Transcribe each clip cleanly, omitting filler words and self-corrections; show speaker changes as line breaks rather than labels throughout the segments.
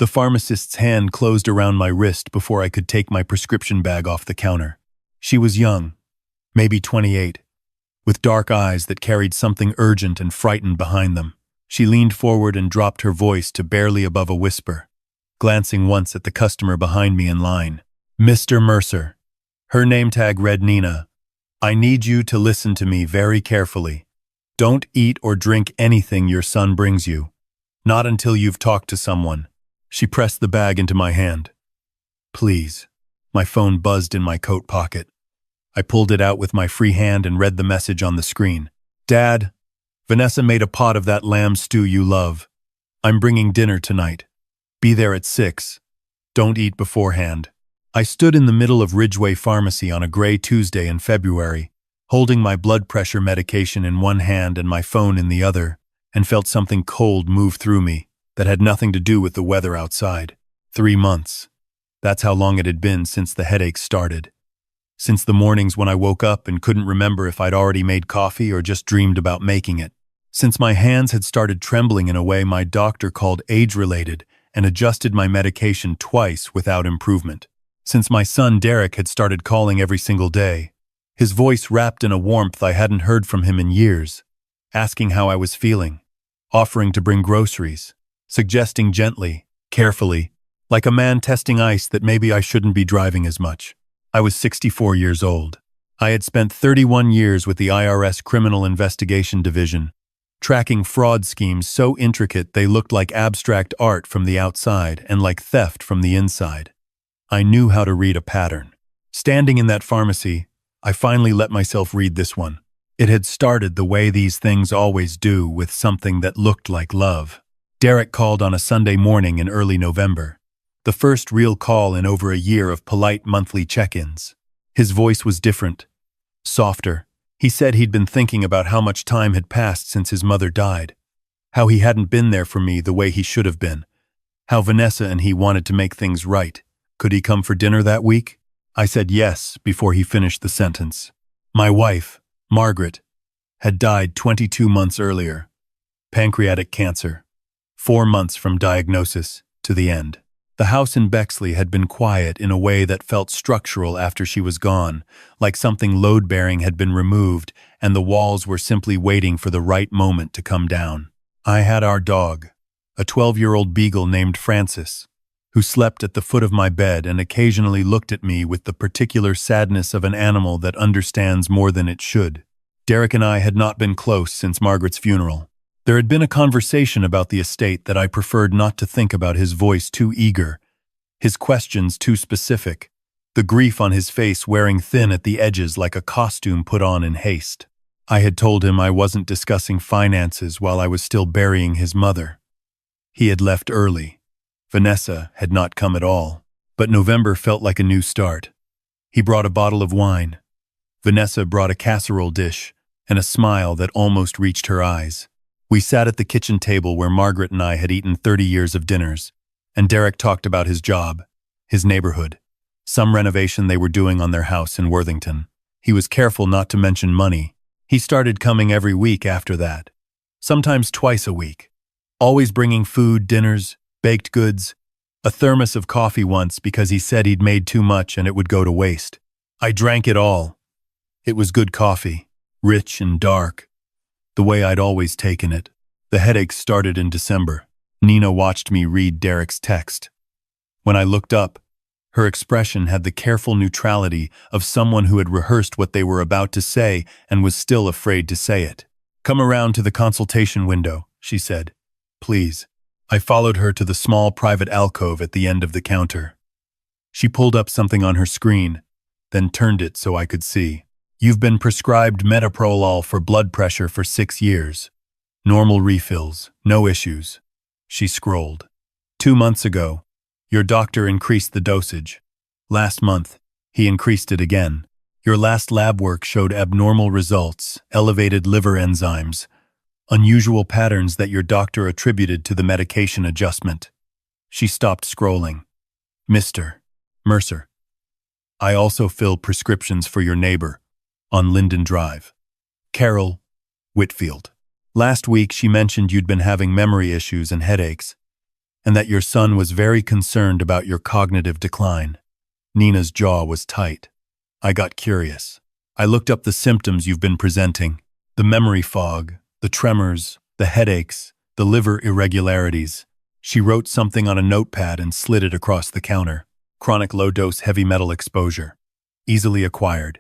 The pharmacist's hand closed around my wrist before I could take my prescription bag off the counter. She was young, maybe 28, with dark eyes that carried something urgent and frightened behind them. She leaned forward and dropped her voice to barely above a whisper, glancing once at the customer behind me in line. Mr. Mercer. Her name tag read Nina. I need you to listen to me very carefully. Don't eat or drink anything your son brings you. Not until you've talked to someone. She pressed the bag into my hand. Please. My phone buzzed in my coat pocket. I pulled it out with my free hand and read the message on the screen. Dad, Vanessa made a pot of that lamb stew you love. I'm bringing dinner tonight. Be there at 6. Don't eat beforehand. I stood in the middle of Ridgeway Pharmacy on a gray Tuesday in February, holding my blood pressure medication in one hand and my phone in the other, and felt something cold move through me that had nothing to do with the weather outside. 3 months. That's how long it had been since the headaches started. Since the mornings when I woke up and couldn't remember if I'd already made coffee or just dreamed about making it. Since my hands had started trembling in a way my doctor called age-related and adjusted my medication twice without improvement. Since my son Derek had started calling every single day, his voice wrapped in a warmth I hadn't heard from him in years, asking how I was feeling, offering to bring groceries, suggesting gently, carefully, like a man testing ice that maybe I shouldn't be driving as much. I was 64 years old. I had spent 31 years with the IRS Criminal Investigation Division, tracking fraud schemes so intricate they looked like abstract art from the outside and like theft from the inside. I knew how to read a pattern. Standing in that pharmacy, I finally let myself read this one. It had started the way these things always do, with something that looked like love. Derek called on a Sunday morning in early November. The first real call in over a year of polite monthly check-ins. His voice was different, softer. He said he'd been thinking about how much time had passed since his mother died, how he hadn't been there for me the way he should have been, how Vanessa and he wanted to make things right. Could he come for dinner that week? I said yes before he finished the sentence. My wife, Margaret, had died 22 months earlier. Pancreatic cancer. 4 months from diagnosis to the end. The house in Bexley had been quiet in a way that felt structural after she was gone, like something load-bearing had been removed and the walls were simply waiting for the right moment to come down. I had our dog, a 12-year-old beagle named Francis, who slept at the foot of my bed and occasionally looked at me with the particular sadness of an animal that understands more than it should. Derek and I had not been close since Margaret's funeral. There had been a conversation about the estate that I preferred not to think about, his voice too eager, his questions too specific, the grief on his face wearing thin at the edges like a costume put on in haste. I had told him I wasn't discussing finances while I was still burying his mother. He had left early. Vanessa had not come at all. But November felt like a new start. He brought a bottle of wine. Vanessa brought a casserole dish and a smile that almost reached her eyes. We sat at the kitchen table where Margaret and I had eaten 30 years of dinners, and Derek talked about his job, his neighborhood, some renovation they were doing on their house in Worthington. He was careful not to mention money. He started coming every week after that, sometimes twice a week, always bringing food, dinners, baked goods, a thermos of coffee once because he said he'd made too much and it would go to waste. I drank it all. It was good coffee, rich and dark, the way I'd always taken it. The headaches started in December. Nina watched me read Derek's text. When I looked up, her expression had the careful neutrality of someone who had rehearsed what they were about to say and was still afraid to say it. "Come around to the consultation window," she said. "Please." I followed her to the small private alcove at the end of the counter. She pulled up something on her screen, then turned it so I could see. "You've been prescribed metoprolol for blood pressure for 6 years. Normal refills, no issues." She scrolled. "2 months ago, your doctor increased the dosage. Last month, he increased it again. Your last lab work showed abnormal results, elevated liver enzymes, unusual patterns that your doctor attributed to the medication adjustment." She stopped scrolling. "Mr. Mercer, I also fill prescriptions for your neighbor on Linden Drive, Carol Whitfield. Last week she mentioned you'd been having memory issues and headaches. and that your son was very concerned about your cognitive decline. Nina's jaw was tight. I got curious. I looked up the symptoms you've been presenting: the memory fog, the tremors, the headaches, the liver irregularities. She wrote something on a notepad and slid it across the counter. Chronic low-dose heavy metal exposure. Easily acquired.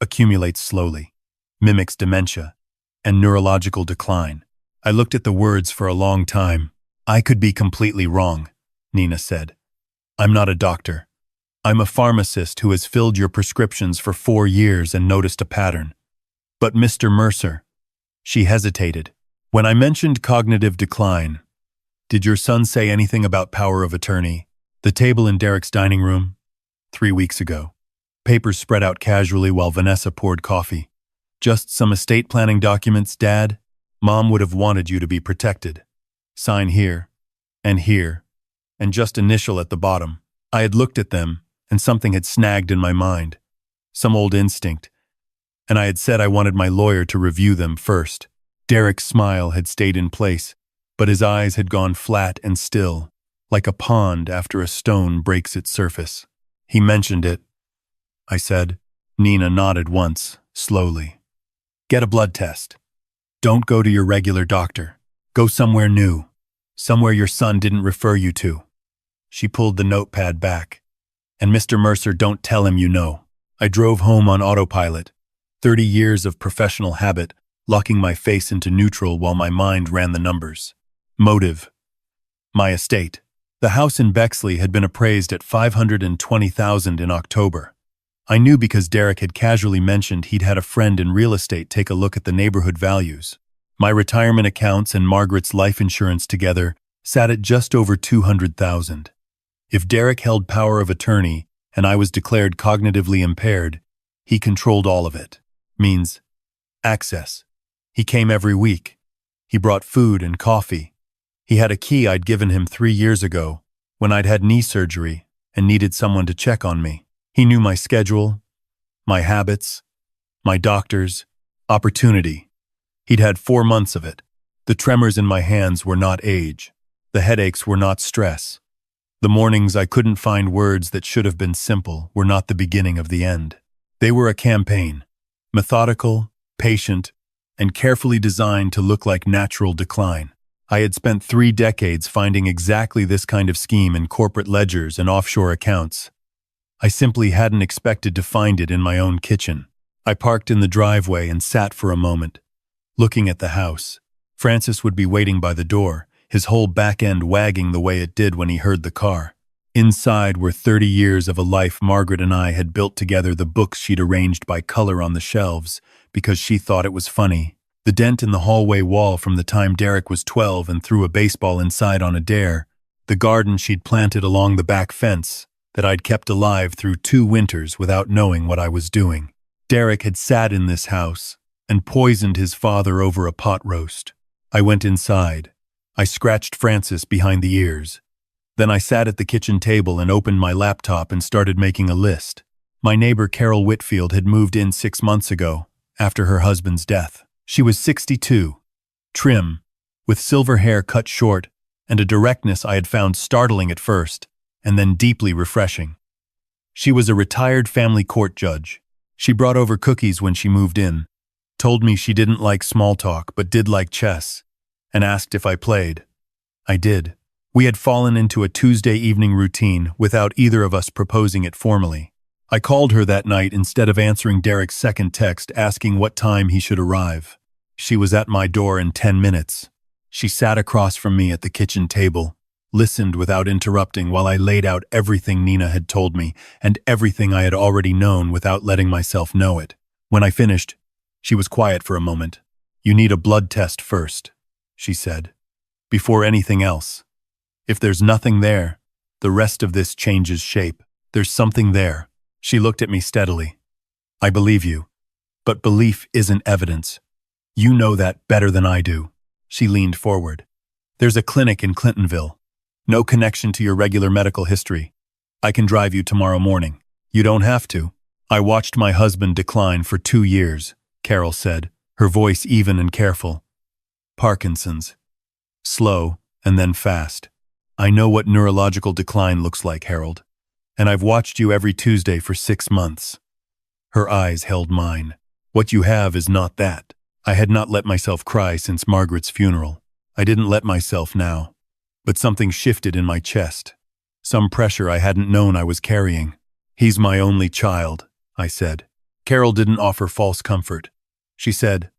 Accumulates slowly. Mimics dementia. And neurological decline. I looked at the words for a long time. I could be completely wrong, Nina said. I'm not a doctor. I'm a pharmacist who has filled your prescriptions for 4 years and noticed a pattern. But Mr. Mercer, she hesitated. When I mentioned cognitive decline, did your son say anything about power of attorney? The table in Derek's dining room? 3 weeks ago. Papers spread out casually while Vanessa poured coffee. Just some estate planning documents, Dad. Mom would have wanted you to be protected. Sign here, and just initial at the bottom. I had looked at them, and something had snagged in my mind. Some old instinct. And I had said I wanted my lawyer to review them first. Derek's smile had stayed in place, but his eyes had gone flat and still, like a pond after a stone breaks its surface. He mentioned it, I said. Nina nodded once, slowly. Get a blood test. Don't go to your regular doctor. Go somewhere new. Somewhere your son didn't refer you to. She pulled the notepad back. And Mr. Mercer, don't tell him you know. I drove home on autopilot. 30 years of professional habit, locking my face into neutral while my mind ran the numbers. Motive. My estate. The house in Bexley had been appraised at $520,000 in October. I knew because Derek had casually mentioned he'd had a friend in real estate take a look at the neighborhood values. My retirement accounts and Margaret's life insurance together sat at just over $200,000. If Derek held power of attorney and I was declared cognitively impaired, he controlled all of it. Means access. He came every week. He brought food and coffee. He had a key I'd given him 3 years ago when I'd had knee surgery and needed someone to check on me. He knew my schedule, my habits, my doctors, opportunity. He'd had 4 months of it. The tremors in my hands were not age. The headaches were not stress. The mornings I couldn't find words that should have been simple were not the beginning of the end. They were a campaign, methodical, patient, and carefully designed to look like natural decline. I had spent 3 decades finding exactly this kind of scheme in corporate ledgers and offshore accounts. I simply hadn't expected to find it in my own kitchen. I parked in the driveway and sat for a moment, looking at the house. Francis would be waiting by the door, his whole back end wagging the way it did when he heard the car. Inside were 30 years of a life Margaret and I had built together, the books she'd arranged by color on the shelves because she thought it was funny, the dent in the hallway wall from the time Derek was 12 and threw a baseball inside on a dare, the garden she'd planted along the back fence that I'd kept alive through 2 winters without knowing what I was doing. Derek had sat in this house and poisoned his father over a pot roast. I went inside. I scratched Francis behind the ears. Then I sat at the kitchen table and opened my laptop and started making a list. My neighbor Carol Whitfield had moved in 6 months ago, after her husband's death. She was 62, trim, with silver hair cut short, and a directness I had found startling at first, and then deeply refreshing. She was a retired family court judge. She brought over cookies when she moved in, told me she didn't like small talk but did like chess, and asked if I played. I did. We had fallen into a Tuesday evening routine without either of us proposing it formally. I called her that night instead of answering Derek's second text asking what time he should arrive. She was at my door in 10 minutes. She sat across from me at the kitchen table, listened without interrupting while I laid out everything Nina had told me and everything I had already known without letting myself know it. When I finished, she was quiet for a moment. You need a blood test first, she said, before anything else. If there's nothing there, the rest of this changes shape. There's something there. She looked at me steadily. I believe you, but belief isn't evidence. You know that better than I do. She leaned forward. There's a clinic in Clintonville. No connection to your regular medical history. I can drive you tomorrow morning. You don't have to. I watched my husband decline for 2 years, Carol said, her voice even and careful. Parkinson's. Slow, and then fast. I know what neurological decline looks like, Harold. And I've watched you every Tuesday for 6 months. Her eyes held mine. What you have is not that. I had not let myself cry since Margaret's funeral. I didn't let myself now. But something shifted in my chest. Some pressure I hadn't known I was carrying. He's my only child, I said. Carol didn't offer false comfort. She said,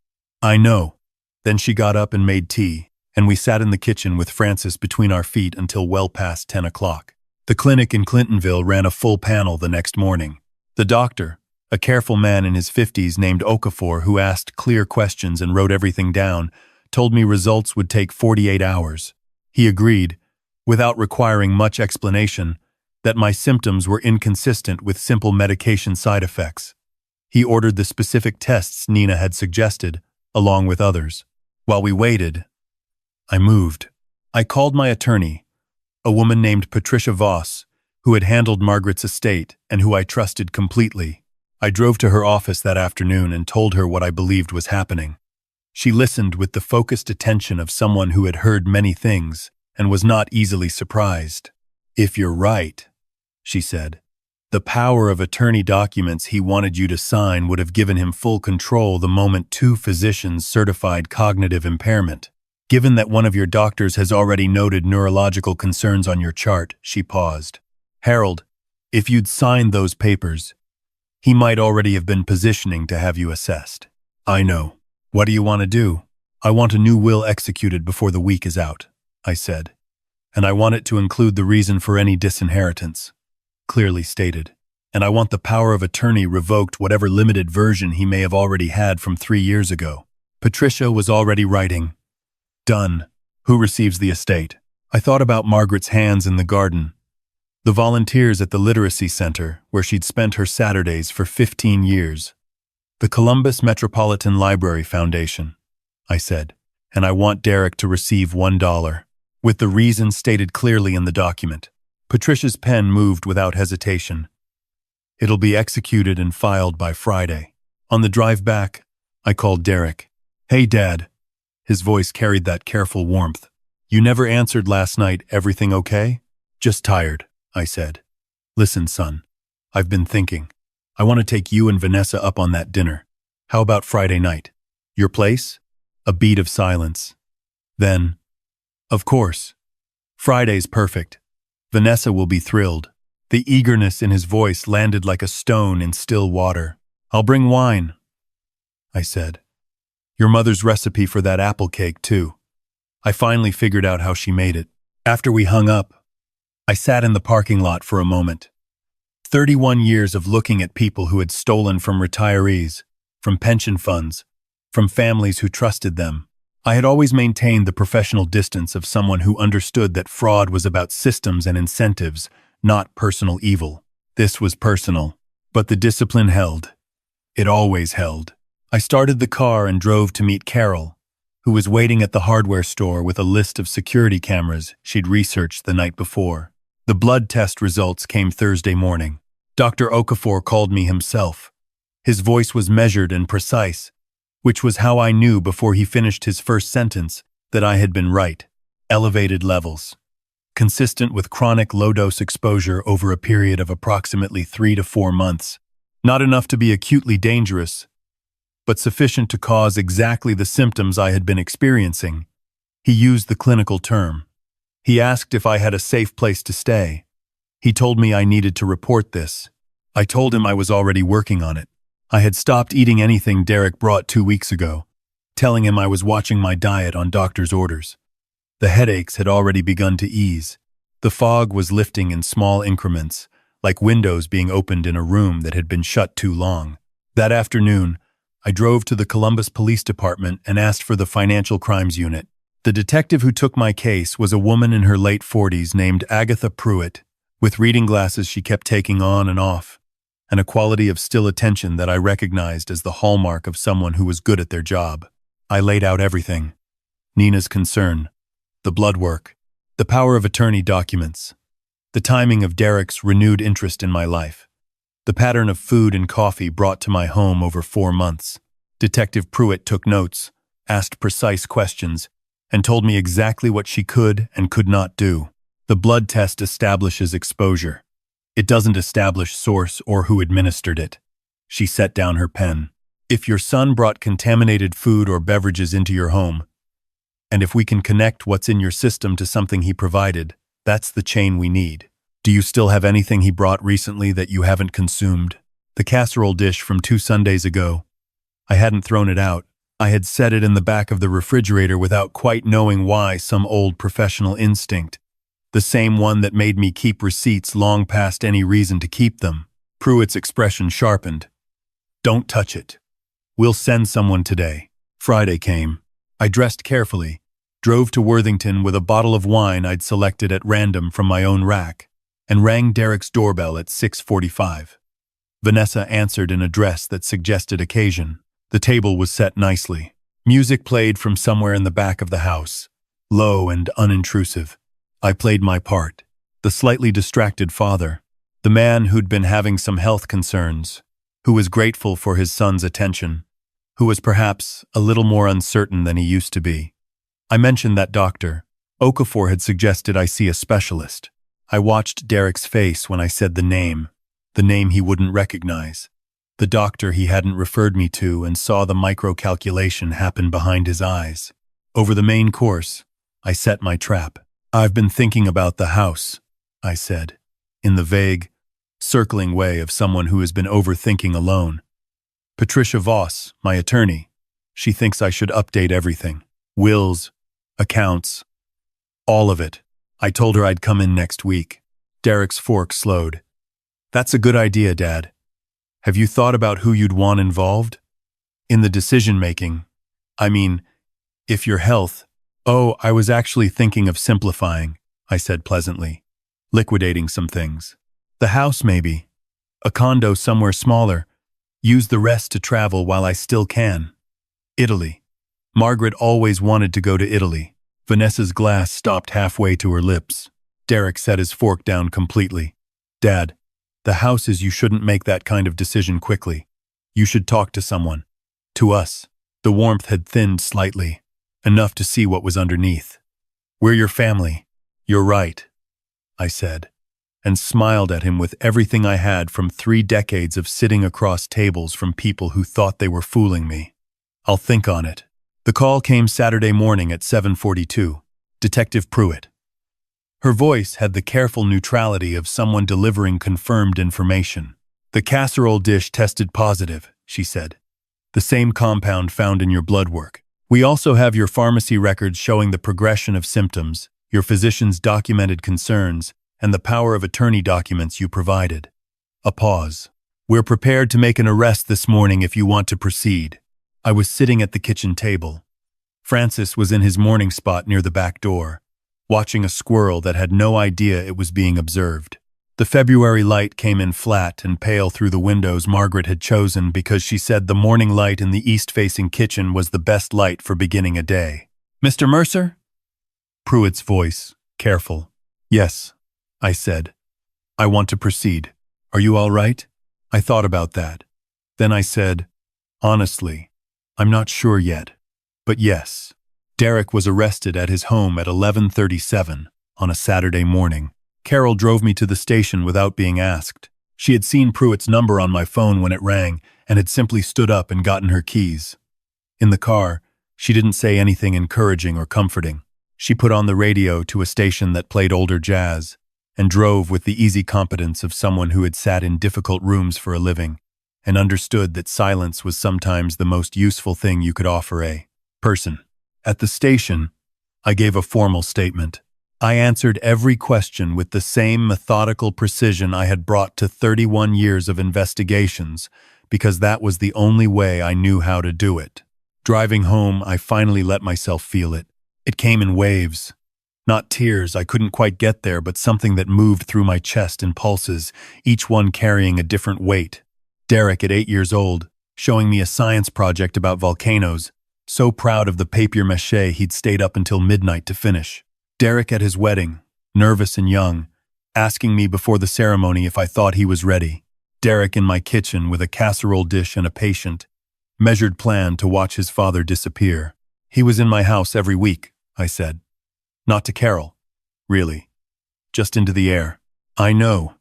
I know. Then she got up and made tea, and we sat in the kitchen with Francis between our feet until well past 10 o'clock. The clinic in Clintonville ran a full panel the next morning. The doctor, a careful man in his 50s named Okafor who asked clear questions and wrote everything down, told me results would take 48 hours. He agreed, without requiring much explanation, that my symptoms were inconsistent with simple medication side effects. He ordered the specific tests Nina had suggested, along with others. While we waited, I moved. I called my attorney, a woman named Patricia Voss, who had handled Margaret's estate and who I trusted completely. I drove to her office that afternoon and told her what I believed was happening. She listened with the focused attention of someone who had heard many things and was not easily surprised. If you're right, she said, the power of attorney documents he wanted you to sign would have given him full control the moment 2 physicians certified cognitive impairment. Given that one of your doctors has already noted neurological concerns on your chart, she paused. Harold, if you'd signed those papers, he might already have been positioning to have you assessed. I know. What do you want to do? I want a new will executed before the week is out, I said. And I want it to include the reason for any disinheritance. Clearly stated. And I want the power of attorney revoked, whatever limited version he may have already had from 3 years ago. Patricia was already writing. Done. Who receives the estate? I thought about Margaret's hands in the garden. The volunteers at the literacy center, where she'd spent her Saturdays for 15 years. The Columbus Metropolitan Library Foundation, I said, and I want Derek to receive $1, with the reason stated clearly in the document. Patricia's pen moved without hesitation. It'll be executed and filed by Friday. On the drive back, I called Derek. Hey, Dad. His voice carried that careful warmth. You never answered last night. Everything okay? Just tired, I said. Listen, son. I've been thinking. I want to take you and Vanessa up on that dinner. How about Friday night? Your place? A beat of silence. Then, of course. Friday's perfect. Vanessa will be thrilled. The eagerness in his voice landed like a stone in still water. I'll bring wine, I said. Your mother's recipe for that apple cake, too. I finally figured out how she made it. After we hung up, I sat in the parking lot for a moment. 31 years of looking at people who had stolen from retirees, from pension funds, from families who trusted them. I had always maintained the professional distance of someone who understood that fraud was about systems and incentives, not personal evil. This was personal, but the discipline held. It always held. I started the car and drove to meet Carol, who was waiting at the hardware store with a list of security cameras she'd researched the night before. The blood test results came Thursday morning. Dr. Okafor called me himself. His voice was measured and precise, which was how I knew before he finished his first sentence that I had been right. Elevated levels. Consistent with chronic low-dose exposure over a period of approximately 3 to 4 months. Not enough to be acutely dangerous, but sufficient to cause exactly the symptoms I had been experiencing. He used the clinical term. He asked if I had a safe place to stay. He told me I needed to report this. I told him I was already working on it. I had stopped eating anything Derek brought 2 weeks ago, telling him I was watching my diet on doctor's orders. The headaches had already begun to ease. The fog was lifting in small increments, like windows being opened in a room that had been shut too long. That afternoon, I drove to the Columbus Police Department and asked for the Financial Crimes Unit. The detective who took my case was a woman in her late 40s named Agatha Pruitt, with reading glasses she kept taking on and off, and a quality of still attention that I recognized as the hallmark of someone who was good at their job. I laid out everything. Nina's concern, the blood work, the power of attorney documents, the timing of Derek's renewed interest in my life, the pattern of food and coffee brought to my home over 4 months. Detective Pruitt took notes, asked precise questions, and told me exactly what she could and could not do. The blood test establishes exposure. It doesn't establish source or who administered it. She set down her pen. If your son brought contaminated food or beverages into your home, and if we can connect what's in your system to something he provided, that's the chain we need. Do you still have anything he brought recently that you haven't consumed? The casserole dish from 2 Sundays ago. I hadn't thrown it out. I had set it in the back of the refrigerator without quite knowing why, some old professional instinct. The same one that made me keep receipts long past any reason to keep them. Pruitt's expression sharpened. Don't touch it. We'll send someone today. Friday came. I dressed carefully, drove to Worthington with a bottle of wine I'd selected at random from my own rack, and rang Derek's doorbell at 6:45. Vanessa answered in a dress that suggested occasion. The table was set nicely. Music played from somewhere in the back of the house, low and unintrusive. I played my part, the slightly distracted father, the man who'd been having some health concerns, who was grateful for his son's attention, who was perhaps a little more uncertain than he used to be. I mentioned that Dr. Okafor had suggested I see a specialist. I watched Derek's face when I said the name he wouldn't recognize, the doctor he hadn't referred me to, and saw the microcalculation happen behind his eyes. Over the main course, I set my trap. I've been thinking about the house, I said, in the vague, circling way of someone who has been overthinking alone. Patricia Voss, my attorney, she thinks I should update everything. Wills, accounts, all of it. I told her I'd come in next week. Derek's fork slowed. That's a good idea, Dad. Have you thought about who you'd want involved? In the decision-making. I mean, if your health... Oh, I was actually thinking of simplifying, I said pleasantly. Liquidating some things. The house, maybe. A condo somewhere smaller. Use the rest to travel while I still can. Italy. Margaret always wanted to go to Italy. Vanessa's glass stopped halfway to her lips. Derek set his fork down completely. Dad, the house is you shouldn't make that kind of decision quickly. You should talk to someone. To us. The warmth had thinned slightly, enough to see what was underneath. We're your family. You're right, I said, and smiled at him with everything I had from 3 decades of sitting across tables from people who thought they were fooling me. I'll think on it. The call came Saturday morning at 7:42. Detective Pruitt. Her voice had the careful neutrality of someone delivering confirmed information. The casserole dish tested positive, she said. The same compound found in your blood work. We also have your pharmacy records showing the progression of symptoms, your physician's documented concerns, and the power of attorney documents you provided. A pause. We're prepared to make an arrest this morning if you want to proceed. I was sitting at the kitchen table. Francis was in his morning spot near the back door, watching a squirrel that had no idea it was being observed. The February light came in flat and pale through the windows Margaret had chosen because she said the morning light in the east-facing kitchen was the best light for beginning a day. Mr. Mercer? Pruitt's voice, careful. Yes, I said. I want to proceed. Are you all right? I thought about that. Then I said, honestly, I'm not sure yet. But yes, Derek was arrested at his home at 11:37 on a Saturday morning. Carol drove me to the station without being asked. She had seen Pruitt's number on my phone when it rang and had simply stood up and gotten her keys. In the car, she didn't say anything encouraging or comforting. She put on the radio to a station that played older jazz and drove with the easy competence of someone who had sat in difficult rooms for a living and understood that silence was sometimes the most useful thing you could offer a person. At the station, I gave a formal statement. I answered every question with the same methodical precision I had brought to 31 years of investigations, because that was the only way I knew how to do it. Driving home, I finally let myself feel it. It came in waves. Not tears, I couldn't quite get there, but something that moved through my chest in pulses, each one carrying a different weight. Derek, at 8 years old, showing me a science project about volcanoes, so proud of the papier-mâché he'd stayed up until midnight to finish. Derek at his wedding, nervous and young, asking me before the ceremony if I thought he was ready. Derek in my kitchen with a casserole dish and a patient, measured plan to watch his father disappear. He was in my house every week, I said. Not to Carol, really. just into the air. "I know,"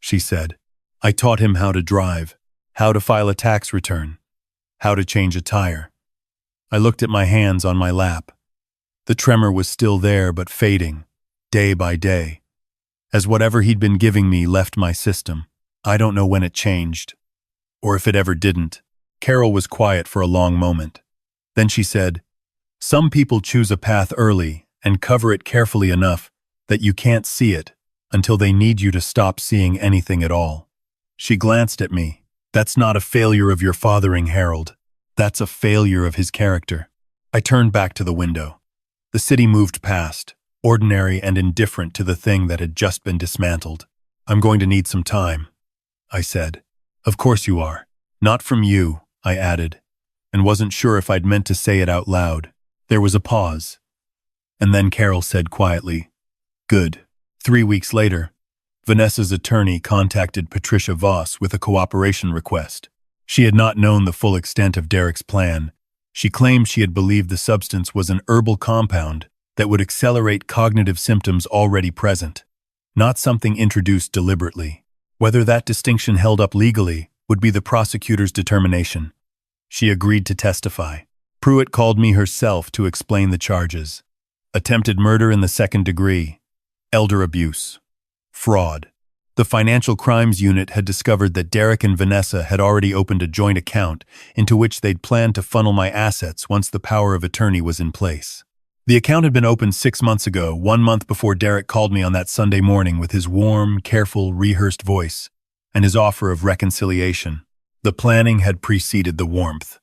she said. "I taught him how to drive, how to file a tax return, how to change a tire." I looked at my hands on my lap. The tremor was still there, but fading, day by day, as whatever he'd been giving me left my system. I don't know when it changed, or if it ever didn't. Carol was quiet for a long moment. Then she said, "Some people choose a path early and cover it carefully enough that you can't see it until they need you to stop seeing anything at all." She glanced at me. "That's not a failure of your fathering, Harold. That's a failure of his character." I turned back to the window. The city moved past, ordinary and indifferent to the thing that had just been dismantled. "I'm going to need some time," I said. "Of course you are. Not from you," I added, and wasn't sure if I'd meant to say it out loud. There was a pause, and then Carol said quietly, "Good." 3 weeks later, Vanessa's attorney contacted Patricia Voss with a cooperation request. She had not known the full extent of Derek's plan. She claimed she had believed the substance was an herbal compound that would accelerate cognitive symptoms already present, not something introduced deliberately. Whether that distinction held up legally would be the prosecutor's determination. She agreed to testify. Pruitt called me herself to explain the charges: attempted murder in the second degree, elder abuse, fraud. The Financial Crimes Unit had discovered that Derek and Vanessa had already opened a joint account into which they'd planned to funnel my assets once the power of attorney was in place. The account had been opened 6 months ago, 1 month before Derek called me on that Sunday morning with his warm, careful, rehearsed voice and his offer of reconciliation. The planning had preceded the warmth.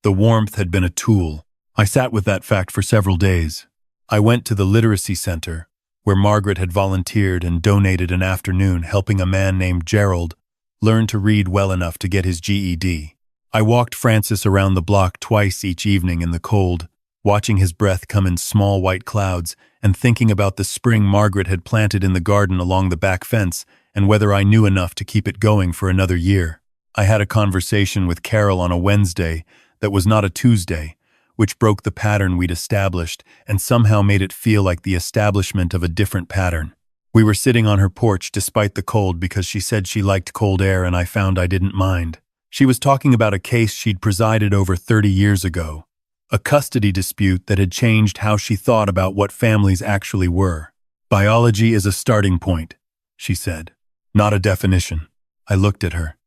The warmth had been a tool. I sat with that fact for several days. I went to the literacy center, where Margaret had volunteered and donated an afternoon helping a man named Gerald learn to read well enough to get his GED. I walked Francis around the block twice each evening in the cold, watching his breath come in small white clouds and thinking about the spring Margaret had planted in the garden along the back fence and whether I knew enough to keep it going for another year. I had a conversation with Carol on a Wednesday that was not a Tuesday, which broke the pattern we'd established and somehow made it feel like the establishment of a different pattern. We were sitting on her porch despite the cold because she said she liked cold air and I found I didn't mind. She was talking about a case she'd presided over 30 years ago, a custody dispute that had changed how she thought about what families actually were. "Biology is a starting point," she said, "not a definition." I looked at her.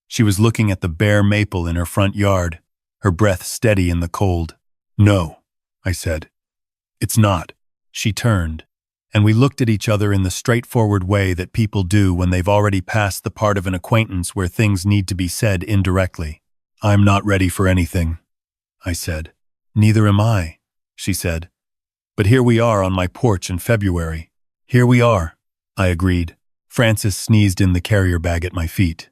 She was looking at the bare maple in her front yard, her breath steady in the cold. "No," I said. "It's not." She turned, and we looked at each other in the straightforward way that people do when they've already passed the part of an acquaintance where things need to be said indirectly. "I'm not ready for anything," I said. "Neither am I," she said. "But here we are on my porch in February." "Here we are," I agreed. Francis sneezed in the carrier bag at my feet.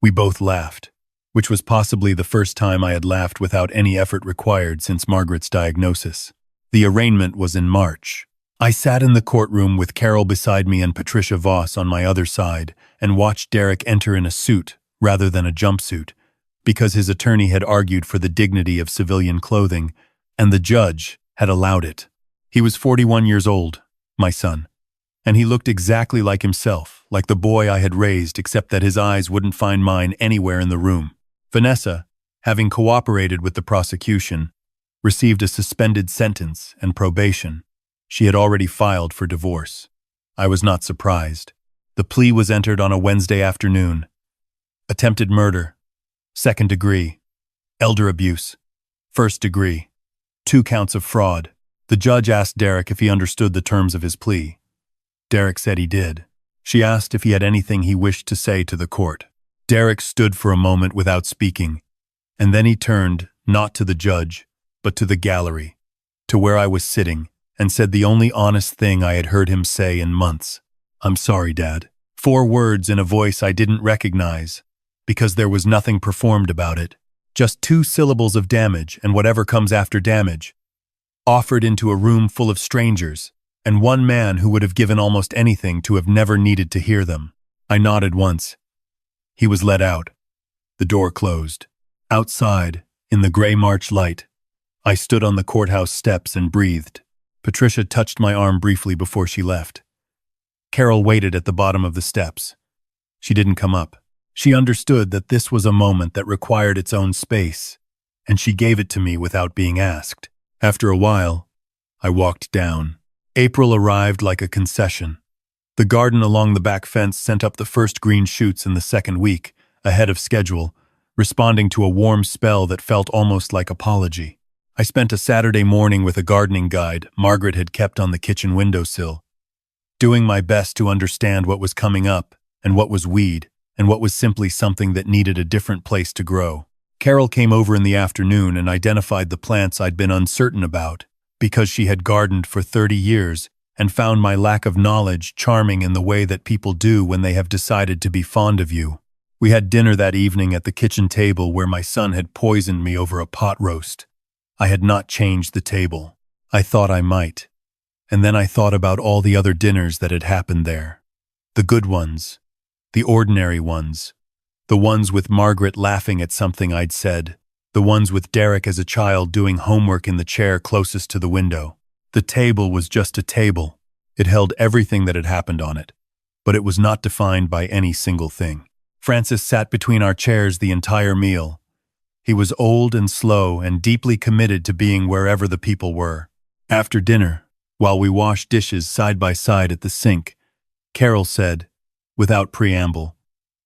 We both laughed, which was possibly the first time I had laughed without any effort required since Margaret's diagnosis. The arraignment was in March. I sat in the courtroom with Carol beside me and Patricia Voss on my other side and watched Derek enter in a suit rather than a jumpsuit, because his attorney had argued for the dignity of civilian clothing, and the judge had allowed it. He was 41 years old, my son, and he looked exactly like himself, like the boy I had raised, except that his eyes wouldn't find mine anywhere in the room. Vanessa, having cooperated with the prosecution, received a suspended sentence and probation. She had already filed for divorce. I was not surprised. The plea was entered on a Wednesday afternoon. Attempted murder, second degree, elder abuse, first degree, 2 counts of fraud. The judge asked Derek if he understood the terms of his plea. Derek said he did. She asked if he had anything he wished to say to the court. Derek stood for a moment without speaking, and then he turned, not to the judge, but to the gallery, to where I was sitting, and said the only honest thing I had heard him say in months. "I'm sorry, Dad." 4 words in a voice I didn't recognize, because there was nothing performed about it. Just 2 syllables of damage and whatever comes after damage, offered into a room full of strangers, and one man who would have given almost anything to have never needed to hear them. I nodded once. He was let out. The door closed. Outside, in the gray March light, I stood on the courthouse steps and breathed. Patricia touched my arm briefly before she left. Carol waited at the bottom of the steps. She didn't come up. She understood that this was a moment that required its own space, and she gave it to me without being asked. After a while, I walked down. April arrived like a concession. The garden along the back fence sent up the first green shoots in the second week, ahead of schedule, responding to a warm spell that felt almost like apology. I spent a Saturday morning with a gardening guide Margaret had kept on the kitchen windowsill, doing my best to understand what was coming up, and what was weed, and what was simply something that needed a different place to grow. Carol came over in the afternoon and identified the plants I'd been uncertain about, because she had gardened for 30 years and found my lack of knowledge charming in the way that people do when they have decided to be fond of you. We had dinner that evening at the kitchen table where my son had poisoned me over a pot roast. I had not changed the table. I thought I might. And then I thought about all the other dinners that had happened there. The good ones. The ordinary ones. The ones with Margaret laughing at something I'd said. The ones with Derek as a child doing homework in the chair closest to the window. The table was just a table. It held everything that had happened on it. But it was not defined by any single thing. Francis sat between our chairs the entire meal. He was old and slow and deeply committed to being wherever the people were. After dinner, while we washed dishes side by side at the sink, Carol said, without preamble,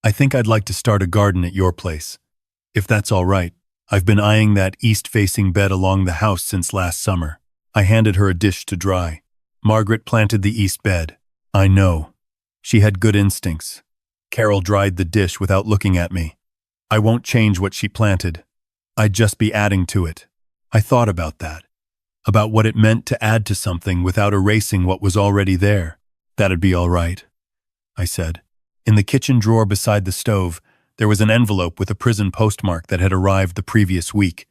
"I think I'd like to start a garden at your place. If that's all right. I've been eyeing that east-facing bed along the house since last summer." I handed her a dish to dry. Margaret planted the east bed. I know. She had good instincts. Carol dried the dish without looking at me. I won't change what she planted. I'd just be adding to it. I thought about that. About what it meant to add to something without erasing what was already there. That'd be all right, I said. In the kitchen drawer beside the stove, there was an envelope with a prison postmark that had arrived the previous week.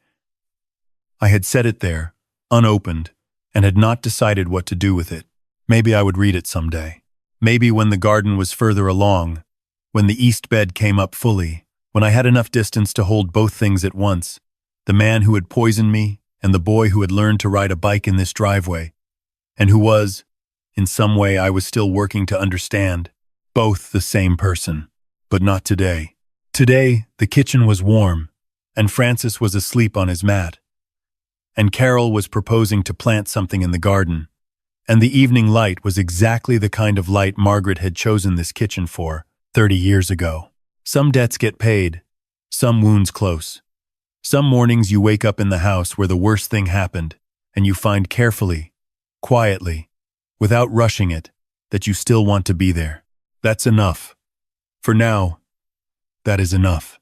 I had set it there, unopened, and had not decided what to do with it. Maybe I would read it someday. Maybe when the garden was further along, when the east bed came up fully, when I had enough distance to hold both things at once, the man who had poisoned me and the boy who had learned to ride a bike in this driveway, and who was, in some way I was still working to understand, both the same person. But not today. Today, the kitchen was warm, and Francis was asleep on his mat. And Carol was proposing to plant something in the garden, and the evening light was exactly the kind of light Margaret had chosen this kitchen for 30 years ago. Some debts get paid, some wounds close. Some mornings you wake up in the house where the worst thing happened, and you find carefully, quietly, without rushing it, that you still want to be there. That's enough. For now, that is enough.